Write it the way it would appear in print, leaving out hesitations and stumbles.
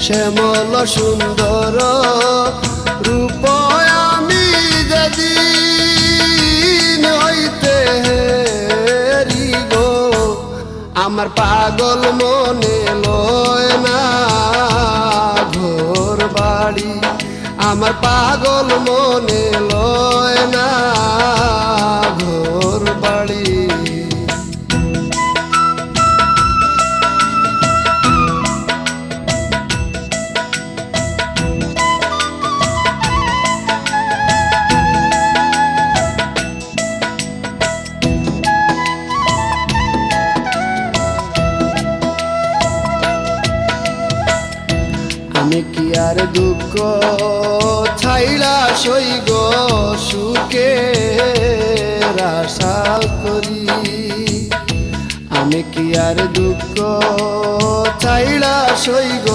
শ্যামল সুন্দর রূপ আমি যেদিন হইতে হেরি গো, আমার পাগল মনে লয় না ঘর বাড়ি, আমার পাগল মনে লয় না ঘর বাড়ি। আমি কি আর দুঃখ ছাইলা সইগ সুখে আশা করি, আমি কি আর দুঃখ ছাইলা সইগ